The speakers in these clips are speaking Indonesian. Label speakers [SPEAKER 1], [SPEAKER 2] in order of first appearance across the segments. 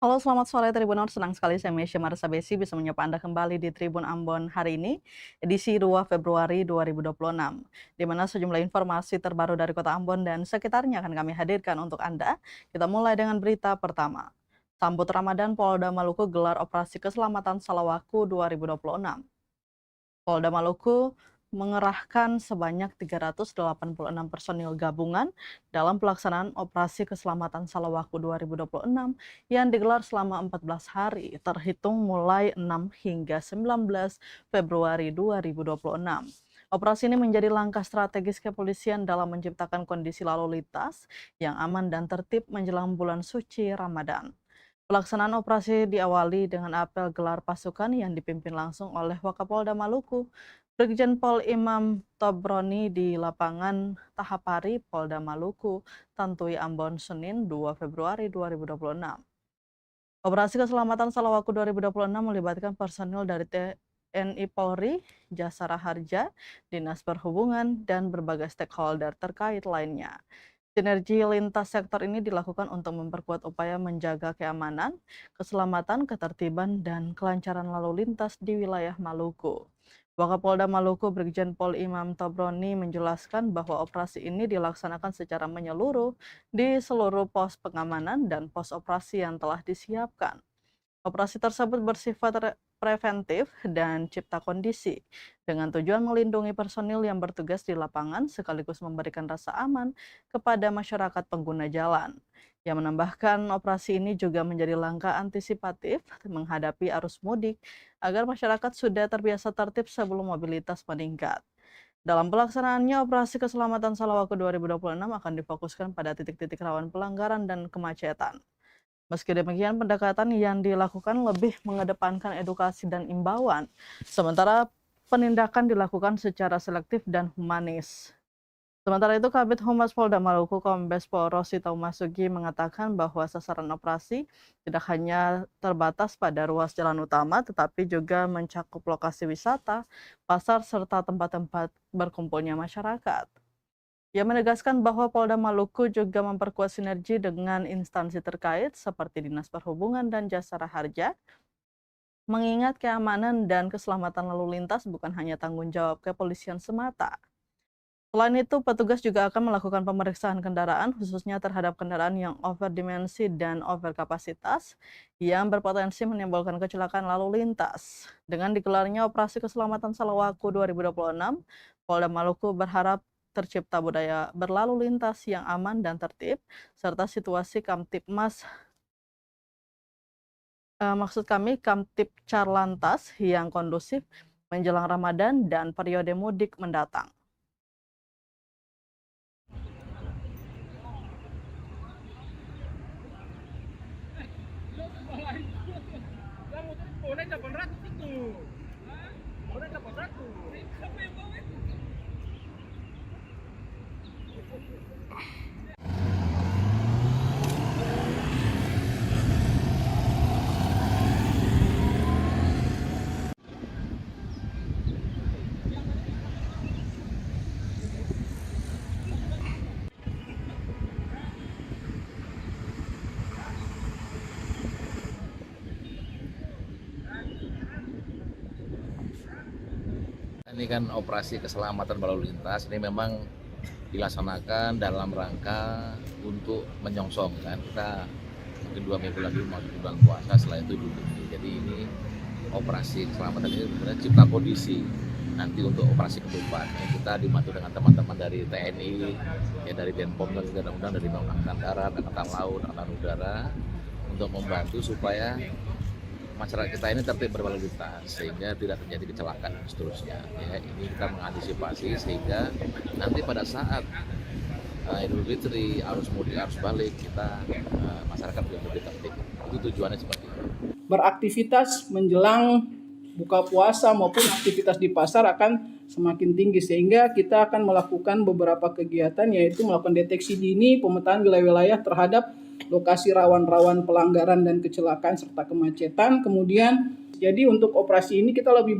[SPEAKER 1] Halo, selamat sore Tribuners. Senang sekali saya Mesya Marsabesi bisa menyapa Anda kembali di Tribun Ambon hari ini, edisi 2 Februari 2026, di mana sejumlah informasi terbaru dari Kota Ambon dan sekitarnya akan kami hadirkan untuk Anda. Kita mulai dengan berita pertama. Sambut Ramadan, Polda Maluku gelar operasi keselamatan Salawaku 2026. Polda Maluku mengerahkan sebanyak 386 personil gabungan dalam pelaksanaan operasi keselamatan Salawaku 2026 yang digelar selama 14 hari, terhitung mulai 6 hingga 19 Februari 2026. Operasi ini menjadi langkah strategis kepolisian dalam menciptakan kondisi lalu lintas yang aman dan tertib menjelang bulan suci Ramadan. Pelaksanaan operasi diawali dengan apel gelar pasukan yang dipimpin langsung oleh Wakapolda Maluku, Brigjen Pol Imam Tobroni di lapangan Tahapari, Polda Maluku, Tantui Ambon, Senin 2 Februari 2026. Operasi Keselamatan Salawaku 2026 melibatkan personil dari TNI Polri, Jasara Harja, Dinas Perhubungan, dan berbagai stakeholder terkait lainnya. Sinergi lintas sektor ini dilakukan untuk memperkuat upaya menjaga keamanan, keselamatan, ketertiban, dan kelancaran lalu lintas di wilayah Maluku. Wakapolda Maluku Brigjen Pol Imam Tobroni menjelaskan bahwa operasi ini dilaksanakan secara menyeluruh di seluruh pos pengamanan dan pos operasi yang telah disiapkan. Operasi tersebut bersifat preventif dan cipta kondisi, dengan tujuan melindungi personil yang bertugas di lapangan sekaligus memberikan rasa aman kepada masyarakat pengguna jalan. Yang menambahkan operasi ini juga menjadi langkah antisipatif menghadapi arus mudik agar masyarakat sudah terbiasa tertib sebelum mobilitas meningkat. Dalam pelaksanaannya, operasi keselamatan Salawaku 2026 akan difokuskan pada titik-titik rawan pelanggaran dan kemacetan. Meski demikian, pendekatan yang dilakukan lebih mengedepankan edukasi dan imbauan, sementara penindakan dilakukan secara selektif dan humanis. Sementara itu, Kabid Humas Polda Maluku Kombes Pol Rosi Taumasugi mengatakan bahwa sasaran operasi tidak hanya terbatas pada ruas jalan utama, tetapi juga mencakup lokasi wisata, pasar, serta tempat-tempat berkumpulnya masyarakat. Ia menegaskan bahwa Polda Maluku juga memperkuat sinergi dengan instansi terkait seperti Dinas Perhubungan dan Jasara Harja, mengingat keamanan dan keselamatan lalu lintas bukan hanya tanggung jawab kepolisian semata. Selain itu, petugas juga akan melakukan pemeriksaan kendaraan, khususnya terhadap kendaraan yang overdimensi dan overkapasitas, yang berpotensi menimbulkan kecelakaan lalu lintas. Dengan digelarnya Operasi Keselamatan Salawaku 2026, Polda Maluku berharap tercipta budaya berlalu lintas yang aman dan tertib, serta situasi Kamtipmas, maksud kami Kamtip Carlantas yang kondusif menjelang Ramadan dan periode mudik mendatang.
[SPEAKER 2] Boleh 800 itu. Boleh 800. Siapa yang bawa itu?
[SPEAKER 3] Ini kan operasi keselamatan berlalu lintas ini memang dilaksanakan dalam rangka untuk menyongsong kan kita mungkin 2 minggu lagi masuk bulan puasa, setelah itu dulu. Jadi ini operasi keselamatan ini sebenarnya cipta kondisi nanti untuk operasi ke depan. Kita dibantu dengan teman-teman dari TNI, ya dari Denpom dan juga undang dari Angkatan Darat, Angkatan Laut, Angkatan Udara untuk membantu supaya masyarakat kita ini tertib berlalu lintas sehingga tidak terjadi kecelakaan dan seterusnya. Ya, ini kita mengantisipasi sehingga nanti pada saat Idul Fitri, arus mudik, arus balik kita masyarakat lebih tertib. Itu tujuannya seperti itu.
[SPEAKER 4] Beraktivitas menjelang buka puasa maupun aktivitas di pasar akan semakin tinggi sehingga kita akan melakukan beberapa kegiatan yaitu melakukan deteksi dini, pemetaan wilayah-wilayah terhadap lokasi rawan-rawan pelanggaran dan kecelakaan serta kemacetan. Kemudian jadi untuk operasi ini kita lebih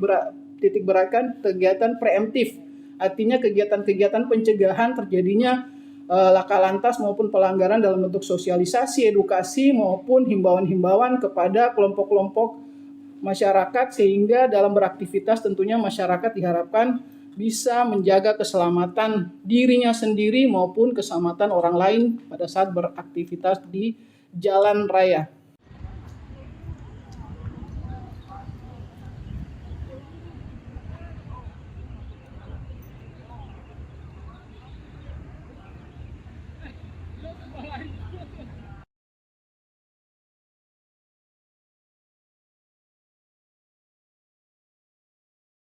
[SPEAKER 4] titik beratkan kegiatan preemptif, artinya kegiatan-kegiatan pencegahan terjadinya laka lantas maupun pelanggaran dalam bentuk sosialisasi, edukasi maupun himbauan-himbauan kepada kelompok-kelompok masyarakat, sehingga dalam beraktivitas tentunya masyarakat diharapkan bisa menjaga keselamatan dirinya sendiri maupun keselamatan orang lain pada saat beraktivitas di jalan raya.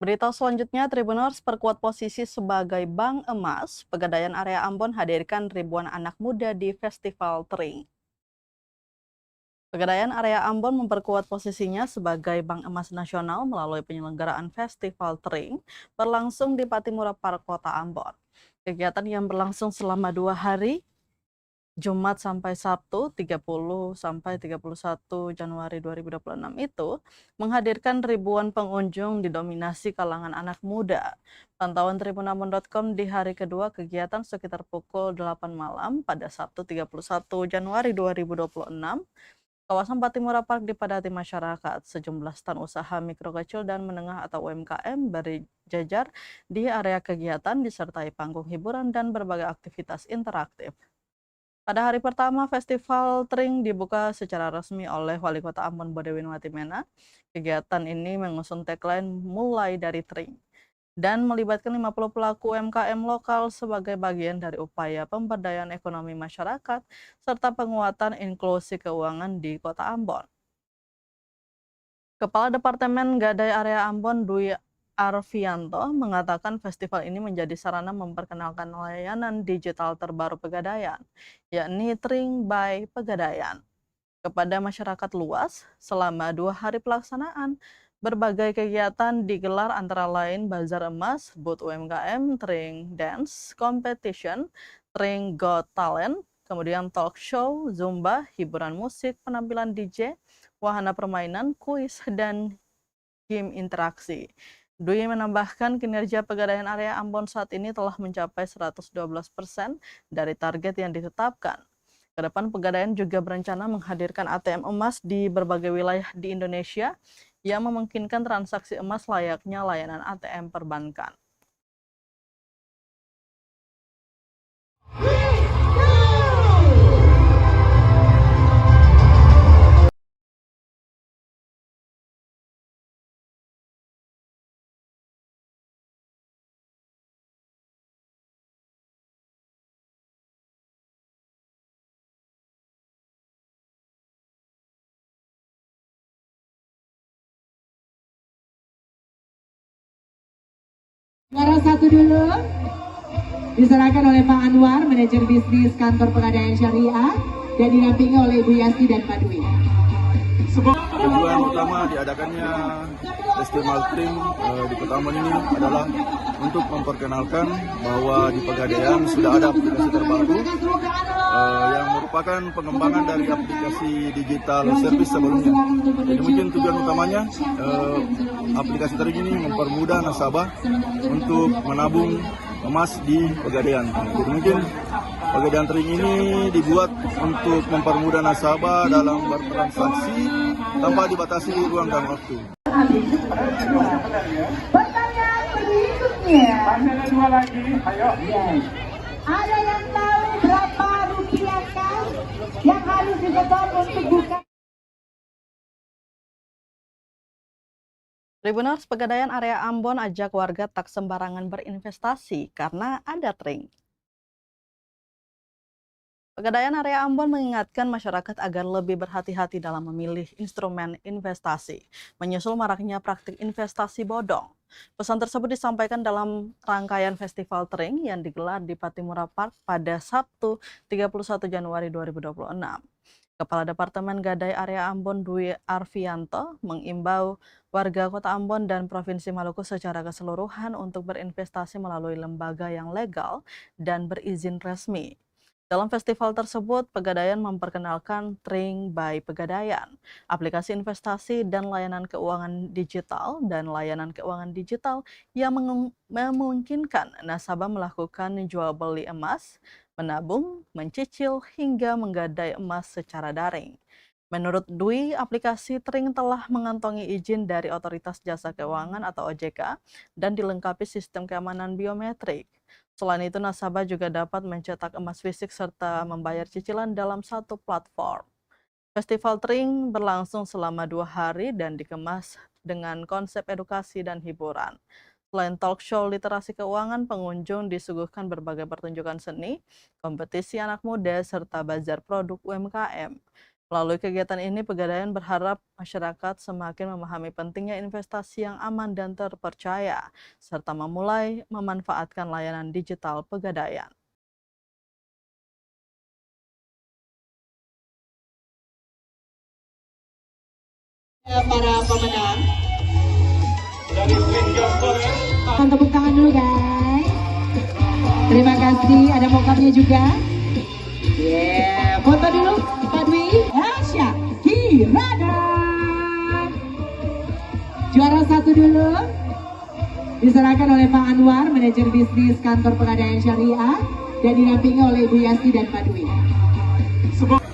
[SPEAKER 1] Berita selanjutnya, Tribuners perkuat posisi sebagai Bank Emas. Pegadaian area Ambon hadirkan ribuan anak muda di Festival Tering. Pegadaian area Ambon memperkuat posisinya sebagai Bank Emas Nasional melalui penyelenggaraan Festival Tering berlangsung di Patimura Park, Kota Ambon. Kegiatan yang berlangsung selama 2 hari, Jumat sampai Sabtu 30 sampai 31 Januari 2026 itu menghadirkan ribuan pengunjung didominasi kalangan anak muda. Pantauan tribunambon.com di hari kedua kegiatan sekitar pukul 8 malam pada Sabtu 31 Januari 2026, kawasan Patimura Park dipadati masyarakat. Sejumlah stan usaha mikro kecil dan menengah atau UMKM berjajar di area kegiatan disertai panggung hiburan dan berbagai aktivitas interaktif. Pada hari pertama, Festival Tring dibuka secara resmi oleh Wali Kota Ambon Bodewin Watimena. Kegiatan ini mengusung tagline mulai dari Tring dan melibatkan 50 pelaku UMKM lokal sebagai bagian dari upaya pemberdayaan ekonomi masyarakat serta penguatan inklusi keuangan di Kota Ambon. Kepala Departemen Gadai Area Ambon Dwi Arfianto mengatakan festival ini menjadi sarana memperkenalkan layanan digital terbaru Pegadaian, yakni Tring by Pegadaian, kepada masyarakat luas. Selama 2 hari pelaksanaan, berbagai kegiatan digelar antara lain Bazar Emas, Booth UMKM, Tring Dance Competition, Tring Got Talent, kemudian talk show, Zumba, hiburan musik, penampilan DJ, wahana permainan, kuis, dan game interaksi. Dwi menambahkan kinerja Pegadaian area Ambon saat ini telah mencapai 112% dari target yang ditetapkan. Kedepan Pegadaian juga berencana menghadirkan ATM emas di berbagai wilayah di Indonesia yang memungkinkan transaksi emas layaknya layanan ATM perbankan.
[SPEAKER 5] Juara 1 dulu diserahkan oleh Pak Anwar, manajer bisnis kantor Pegadaian Syariah, dan dinampingi oleh Ibu Yasti dan Pak Dwi.
[SPEAKER 6] Tujuan utama diadakannya Festival Tring di Kota Ambon ini adalah untuk memperkenalkan bahwa di Pegadaian sudah ada aplikasi terbaru yang merupakan pengembangan dari aplikasi digital service sebelumnya. Jadi mungkin tujuan utamanya aplikasi Tring ini mempermudah nasabah untuk menabung emas di Pegadaian. Jadi mungkin Pegadaian Tring ini dibuat untuk mempermudah nasabah dalam bertransaksi tanpa dibatasi ruang dan waktu.
[SPEAKER 5] Pertanyaan berikutnya.
[SPEAKER 2] Masih ada 2 lagi, ayo.
[SPEAKER 5] Ada yang tahu berapa rupiahkah yang harus disetor untuk buka?
[SPEAKER 1] Tribuners, Pegadaian area Ambon ajak warga tak sembarangan berinvestasi karena ada Tring. Pegadaian area Ambon mengingatkan masyarakat agar lebih berhati-hati dalam memilih instrumen investasi, menyusul maraknya praktik investasi bodong. Pesan tersebut disampaikan dalam rangkaian Festival Tring yang digelar di Patimura Park pada Sabtu 31 Januari 2026. Kepala Departemen Gadai Area Ambon Dwi Arfianto mengimbau warga Kota Ambon dan Provinsi Maluku secara keseluruhan untuk berinvestasi melalui lembaga yang legal dan berizin resmi. Dalam festival tersebut, Pegadaian memperkenalkan Tring by Pegadaian, aplikasi investasi dan layanan keuangan digital yang memungkinkan nasabah melakukan jual beli emas, menabung, mencicil, hingga menggadai emas secara daring. Menurut Dwi, aplikasi Tring telah mengantongi izin dari Otoritas Jasa Keuangan atau OJK dan dilengkapi sistem keamanan biometrik. Selain itu, nasabah juga dapat mencetak emas fisik serta membayar cicilan dalam satu platform. Festival Tring berlangsung selama 2 hari dan dikemas dengan konsep edukasi dan hiburan. Selain talk show literasi keuangan, pengunjung disuguhkan berbagai pertunjukan seni, kompetisi anak muda, serta bazar produk UMKM. Melalui kegiatan ini, Pegadaian berharap masyarakat semakin memahami pentingnya investasi yang aman dan terpercaya, serta memulai memanfaatkan layanan digital Pegadaian.
[SPEAKER 5] Para pemenang. Tepuk tangan dulu guys. Terima kasih, ada mokapnya juga. Foto dulu Pak Dwi. Asya Kirana. Juara 1 dulu diserahkan oleh Pak Anwar, manajer bisnis kantor Pegadaian Syariah, dan dinampingi oleh Ibu Yasti dan Pak Dwi.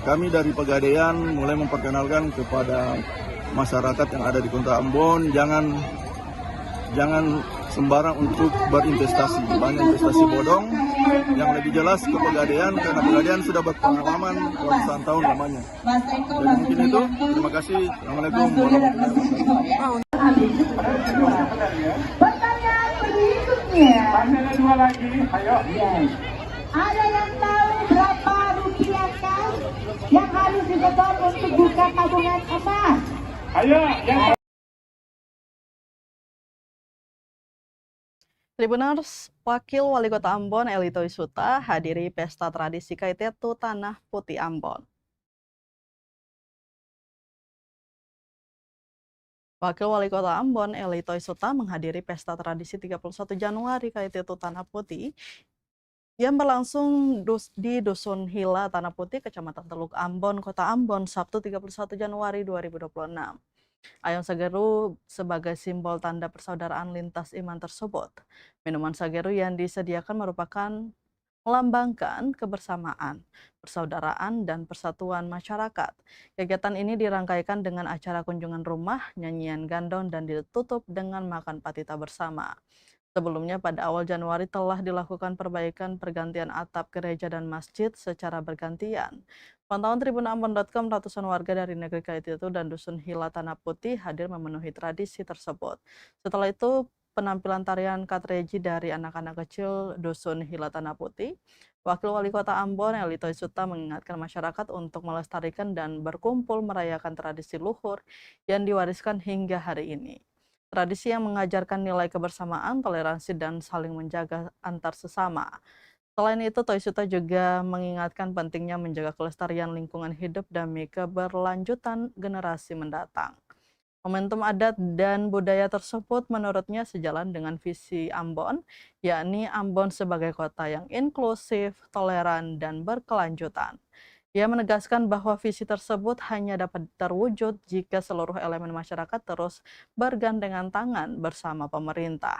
[SPEAKER 6] Kami dari Pegadaian mulai memperkenalkan kepada masyarakat yang ada di Kota Ambon, jangan sembarang untuk berinvestasi. Banyak investasi bodong, yang lebih jelas ke Pegadaian, karena Pegadaian sudah berpengalaman ratusan tahun lamanya. Jadi mungkin itu, terima kasih. Assalamualaikum warahmatullahi wabarakatuh.
[SPEAKER 5] Pertanyaan berikutnya.
[SPEAKER 2] Masih ada 2 lagi, ayo.
[SPEAKER 5] Ada yang tahu berapa rupiahkah yang harus disetor untuk buka tabungan emas?
[SPEAKER 2] Ayo, yang
[SPEAKER 1] Tribuners, Wakil Wali Kota Ambon Elito Isuta hadiri pesta tradisi Kaitetu Tanah Putih Ambon. Wakil Wali Kota Ambon Elito Isuta menghadiri pesta tradisi 31 Januari Kaitetu Tanah Putih yang berlangsung di Dusun Hila Tanah Putih, Kecamatan Teluk Ambon, Kota Ambon, Sabtu 31 Januari 2026. Ayam Sageru sebagai simbol tanda persaudaraan lintas iman tersebut. Minuman Sageru yang disediakan merupakan melambangkan kebersamaan, persaudaraan, dan persatuan masyarakat. Kegiatan ini dirangkaikan dengan acara kunjungan rumah, nyanyian gandon, dan ditutup dengan makan patita bersama. Sebelumnya pada awal Januari telah dilakukan perbaikan pergantian atap gereja dan masjid secara bergantian. Pantauan tribunambon.com, ratusan warga dari negeri Kaitetu dan Dusun Hila Tanah Putih hadir memenuhi tradisi tersebut. Setelah itu penampilan tarian katreji dari anak-anak kecil Dusun Hila Tanah Putih. Wakil Wali Kota Ambon Elito Isuta mengingatkan masyarakat untuk melestarikan dan berkumpul merayakan tradisi luhur yang diwariskan hingga hari ini. Tradisi yang mengajarkan nilai kebersamaan, toleransi, dan saling menjaga antar sesama. Selain itu, Toisuta juga mengingatkan pentingnya menjaga kelestarian lingkungan hidup demi keberlanjutan generasi mendatang. Momentum adat dan budaya tersebut menurutnya sejalan dengan visi Ambon, yakni Ambon sebagai kota yang inklusif, toleran, dan berkelanjutan. Ia menegaskan bahwa visi tersebut hanya dapat terwujud jika seluruh elemen masyarakat terus bergandengan tangan bersama pemerintah.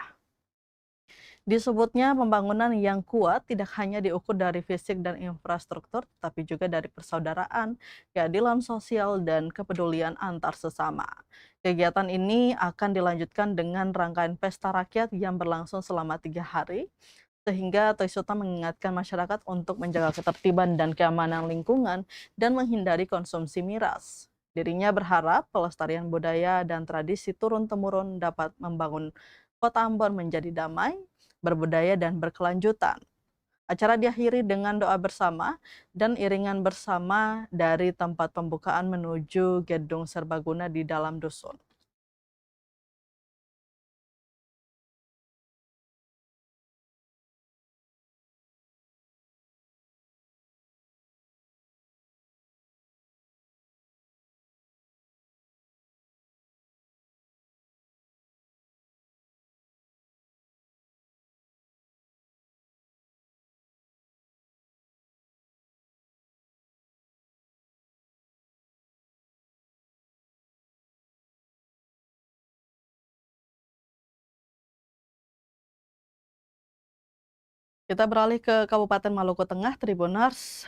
[SPEAKER 1] Disebutnya pembangunan yang kuat tidak hanya diukur dari fisik dan infrastruktur, tapi juga dari persaudaraan, keadilan sosial, dan kepedulian antar sesama. Kegiatan ini akan dilanjutkan dengan rangkaian pesta rakyat yang berlangsung selama 3 hari, sehingga Toisuta mengingatkan masyarakat untuk menjaga ketertiban dan keamanan lingkungan dan menghindari konsumsi miras. Dirinya berharap pelestarian budaya dan tradisi turun-temurun dapat membangun Kota Ambon menjadi damai, berbudaya, dan berkelanjutan. Acara diakhiri dengan doa bersama dan iringan bersama dari tempat pembukaan menuju gedung serbaguna di dalam dusun. Kita beralih ke Kabupaten Maluku Tengah, Tribuners.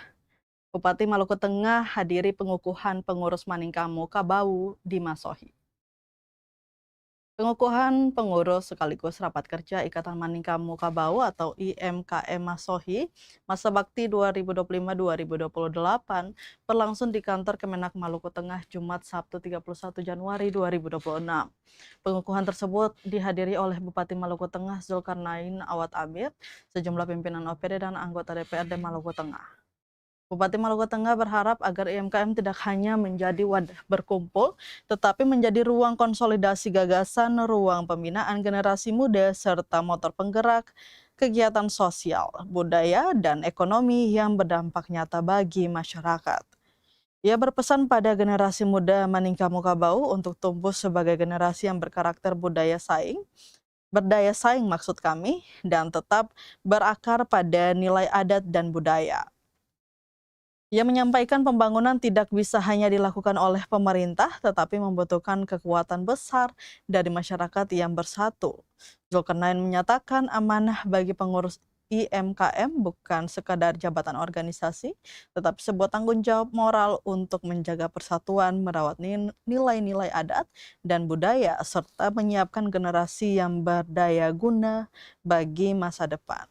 [SPEAKER 1] Bupati Maluku Tengah hadiri pengukuhan pengurus Maningkamu Kabau di Masohi. Pengukuhan pengurus sekaligus rapat kerja Ikatan Maningkamu Kabau atau IMKM Masohi masa bakti 2025-2028 berlangsung di kantor Kemenak Maluku Tengah Jumat Sabtu 31 Januari 2026. Pengukuhan tersebut dihadiri oleh Bupati Maluku Tengah Zulkarnain Awad Amir, sejumlah pimpinan OPD dan anggota DPRD Maluku Tengah. Bupati Maluku Tengah berharap agar IMKM tidak hanya menjadi wadah berkumpul, tetapi menjadi ruang konsolidasi gagasan, ruang pembinaan generasi muda, serta motor penggerak kegiatan sosial, budaya, dan ekonomi yang berdampak nyata bagi masyarakat. Ia berpesan pada generasi muda Maningkamu Kabau untuk tumbuh sebagai generasi yang berkarakter berdaya saing maksud kami, dan tetap berakar pada nilai adat dan budaya. Ia menyampaikan pembangunan tidak bisa hanya dilakukan oleh pemerintah, tetapi membutuhkan kekuatan besar dari masyarakat yang bersatu. Zulkarnain menyatakan amanah bagi pengurus IMKM bukan sekadar jabatan organisasi, tetapi sebuah tanggung jawab moral untuk menjaga persatuan, merawat nilai-nilai adat dan budaya, serta menyiapkan generasi yang berdaya guna bagi masa depan.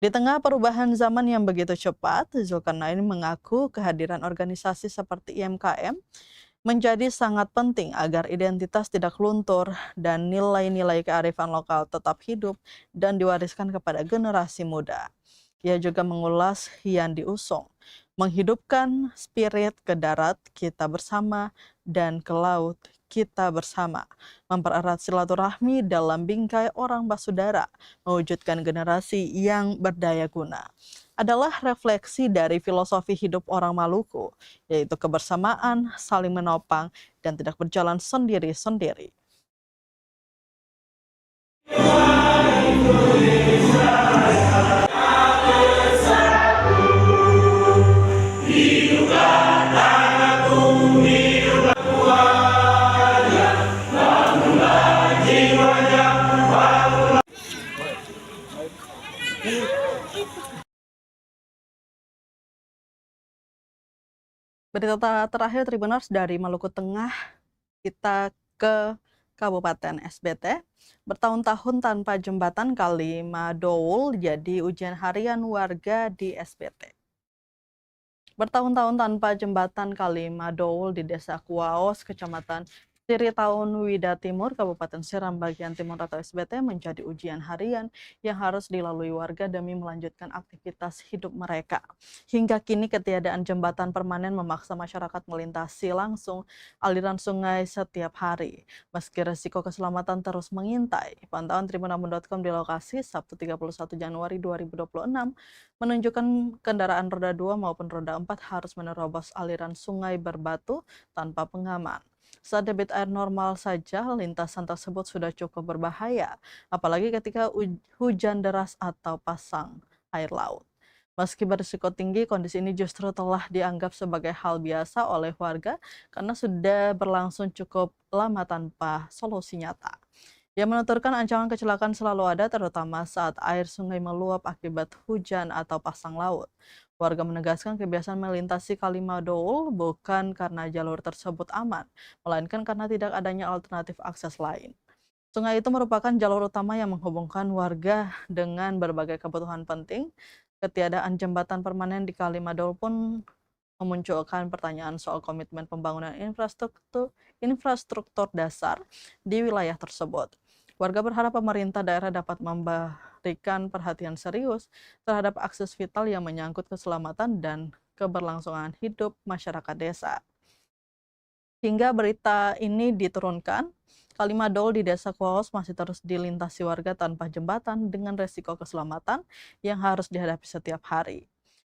[SPEAKER 1] Di tengah perubahan zaman yang begitu cepat, Zulkarnain mengaku kehadiran organisasi seperti IMKM menjadi sangat penting agar identitas tidak luntur dan nilai-nilai kearifan lokal tetap hidup dan diwariskan kepada generasi muda. Ia juga mengulas yang diusung, menghidupkan spirit ke darat kita bersama dan ke laut kita bersama, mempererat silaturahmi dalam bingkai orang basudara, mewujudkan generasi yang berdaya guna. Adalah refleksi dari filosofi hidup orang Maluku, yaitu kebersamaan, saling menopang, dan tidak berjalan sendiri-sendiri. Berita terakhir Tribuners dari Maluku Tengah, kita ke Kabupaten SBT. Bertahun-tahun tanpa jembatan Kali Madoul jadi ujian harian warga di SBT. Bertahun-tahun tanpa jembatan Kali Madoul di Desa Kuaos, Kecamatan Siritaun Wida Timur, Kabupaten Seram bagian timur atau SBT menjadi ujian harian yang harus dilalui warga demi melanjutkan aktivitas hidup mereka. Hingga kini ketiadaan jembatan permanen memaksa masyarakat melintasi langsung aliran sungai setiap hari. Meski resiko keselamatan terus mengintai, pantauan tribunambon.com di lokasi Sabtu 31 Januari 2026 menunjukkan kendaraan roda 2 maupun roda 4 harus menerobos aliran sungai berbatu tanpa pengaman. Saat debit air normal saja, lintasan tersebut sudah cukup berbahaya, apalagi ketika hujan deras atau pasang air laut. Meski berisiko tinggi, kondisi ini justru telah dianggap sebagai hal biasa oleh warga karena sudah berlangsung cukup lama tanpa solusi nyata. Ia menuturkan ancaman kecelakaan selalu ada, terutama saat air sungai meluap akibat hujan atau pasang laut. Warga menegaskan kebiasaan melintasi Kali Madoul bukan karena jalur tersebut aman, melainkan karena tidak adanya alternatif akses lain. Sungai itu merupakan jalur utama yang menghubungkan warga dengan berbagai kebutuhan penting. Ketiadaan jembatan permanen di Kali Madoul pun memunculkan pertanyaan soal komitmen pembangunan infrastruktur dasar di wilayah tersebut. Warga berharap pemerintah daerah dapat memberikan perhatian serius terhadap akses vital yang menyangkut keselamatan dan keberlangsungan hidup masyarakat desa. Hingga berita ini diturunkan, Kali Madoul di Desa Kuaos masih terus dilintasi warga tanpa jembatan dengan resiko keselamatan yang harus dihadapi setiap hari.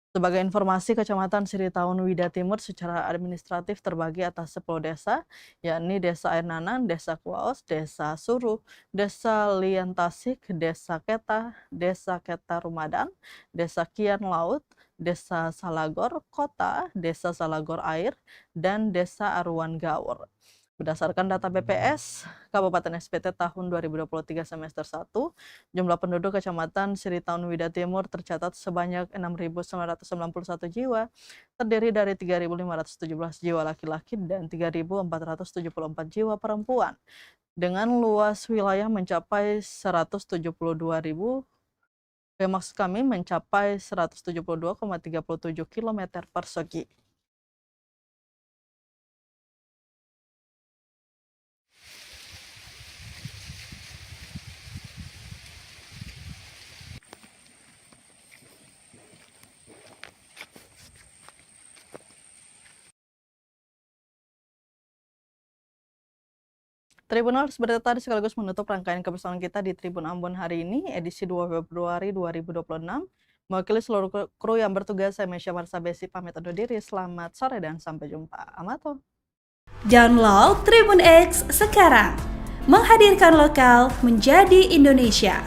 [SPEAKER 1] Sebagai informasi, Kecamatan Siritaun Wida Timur secara administratif terbagi atas 10 desa, yakni Desa Air Nanan, Desa Kuaos, Desa Suruh, Desa Liantasik, Desa Keta Rumadan, Desa Kian Laut, Desa Salagor Kota, Desa Salagor Air, dan Desa Aruan Gawur. Berdasarkan data BPS, Kabupaten SPT tahun 2023 semester 1, jumlah penduduk Kecamatan Siritaun Wida Timur tercatat sebanyak 6.991 jiwa, terdiri dari 3.517 jiwa laki-laki dan 3.474 jiwa perempuan, dengan luas wilayah mencapai 172,37 km persegi. Tribuners, berita tadi sekaligus menutup rangkaian kebersamaan kita di Tribun Ambon hari ini, edisi 2 Februari 2026. Mewakili seluruh kru yang bertugas, saya Mesya Marsabesi pamit undur diri. Selamat sore dan sampai jumpa. Amato.
[SPEAKER 7] Download Tribun X sekarang, menghadirkan lokal menjadi Indonesia.